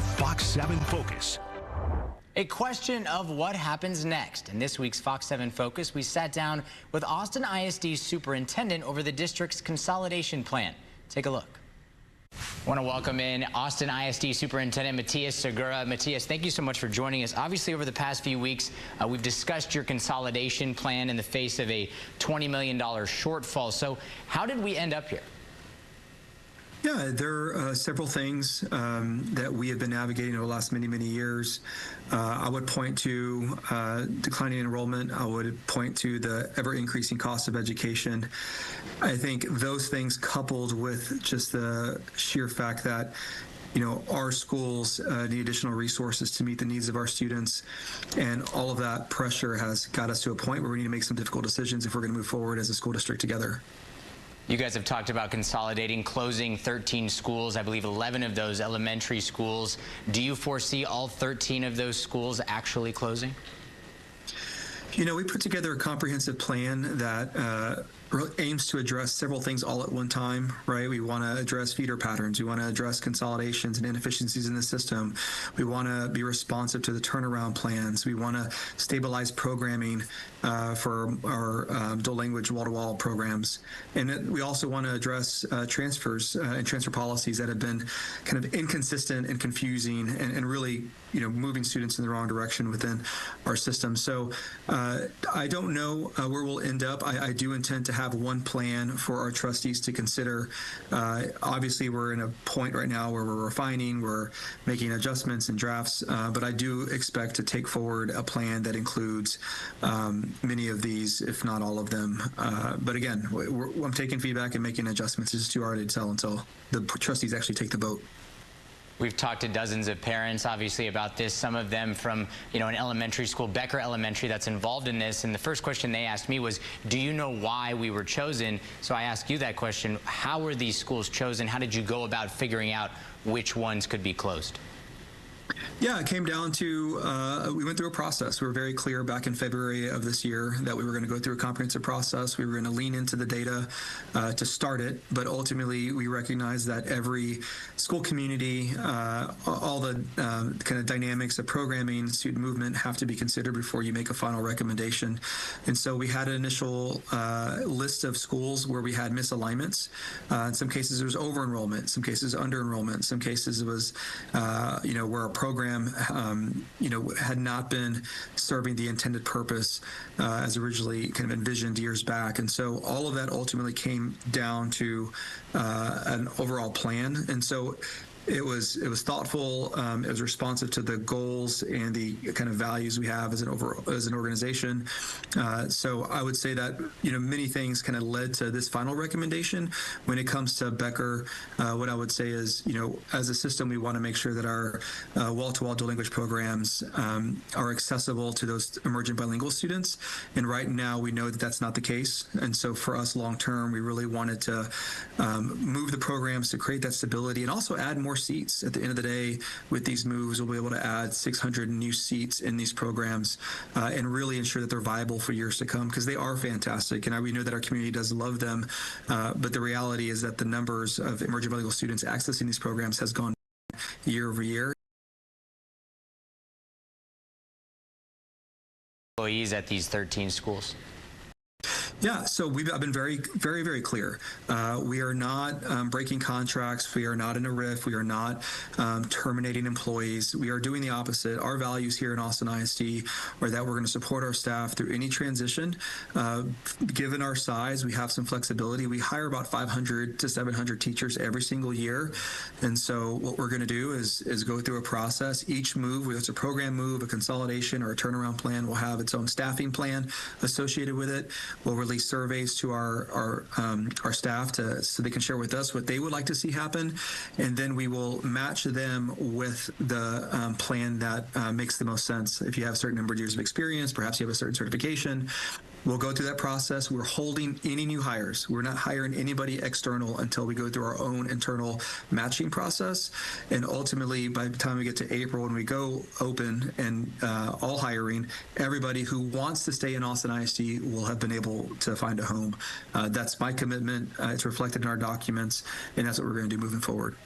Fox 7 Focus. A question of what happens next. In this week's Fox 7 Focus, we sat down with Austin ISD Superintendent over the district's consolidation plan. Take a look. I want to welcome in Austin ISD Superintendent Matias Segura. Matias, thank you so much for joining us. Obviously, over the past few weeks, we've discussed your consolidation plan in the face of a $20 million shortfall. So how did we end up here? Yeah, there are several things that we have been navigating over the last many years. I would point to declining enrollment. I would point to the ever-increasing cost of education. I think those things, coupled with just the sheer fact that our schools need additional resources to meet the needs of our students, and all of that pressure has got us to a point where we need to make some difficult decisions if we're going to move forward as a school district together. You guys have talked about consolidating, closing 13 schools, I believe 11 of those elementary schools. Do you foresee all 13 of those schools actually closing? We put together a comprehensive plan that aims to address several things all at one time, right? We want to address feeder patterns. We want to address consolidations and inefficiencies in the system. We want to be responsive to the turnaround plans. We want to stabilize programming for our dual language wall-to-wall programs. And we also want to address transfers and transfer policies that have been kind of inconsistent and confusing and really, moving students in the wrong direction within our system. So I don't know where we'll end up. I do intend to have one plan for our trustees to consider. Obviously, we're in a point right now where we're refining, we're making adjustments and drafts, but I do expect to take forward a plan that includes many of these, if not all of them. But again, I'm taking feedback and making adjustments. It's too early to tell until the trustees actually take the vote. We've talked to dozens of parents, obviously, about this, some of them from, an elementary school, Becker Elementary, that's involved in this. And the first question they asked me was, do you know why we were chosen? So I ask you that question. How were these schools chosen? How did you go about figuring out which ones could be closed? Yeah, it came down to, we went through a process. We were very clear back in February of this year that we were going to go through a comprehensive process. We were going to lean into the data to start it, but ultimately we recognized that every school community, all the kind of dynamics of programming, student movement have to be considered before you make a final recommendation. And so we had an initial list of schools where we had misalignments. In some cases there was over-enrollment, some cases under-enrollment, some cases it was, where a program, had not been serving the intended purpose as originally kind of envisioned years back. And so all of that ultimately came down to an overall plan. And so it was thoughtful. It was responsive to the goals and the kind of values we have as an organization. So I would say that many things kind of led to this final recommendation. When it comes to Becker, what I would say is as a system we want to make sure that our wall-to-wall dual language programs are accessible to those emergent bilingual students. And right now we know that that's not the case. And so for us long term, we really wanted to move the programs to create that stability and also add more seats. At the end of the day, with these moves, we'll be able to add 600 new seats in these programs and really ensure that they're viable for years to come, because they are fantastic. And we know that our community does love them. But the reality is that the numbers of emerging bilingual students accessing these programs has gone year over year. Employees at these 13 schools. Yeah, so I've been very clear. We are not breaking contracts. We are not in a RIF. We are not terminating employees. We are doing the opposite. Our values here in Austin ISD are that we're going to support our staff through any transition. Given our size, we have some flexibility. We hire about 500 to 700 teachers every single year. And so what we're going to do is go through a process. Each move, whether it's a program move, a consolidation, or a turnaround plan, will have its own staffing plan associated with it. We'll release surveys to our staff so they can share with us what they would like to see happen, and then we will match them with the plan that makes the most sense. If you have a certain number of years of experience, perhaps you have a certain certification, we'll go through that process. We're holding any new hires. We're not hiring anybody external until we go through our own internal matching process. And ultimately, by the time we get to April, when we go open and all hiring, everybody who wants to stay in Austin ISD will have been able to find a home. That's my commitment. It's reflected in our documents, and that's what we're going to do moving forward.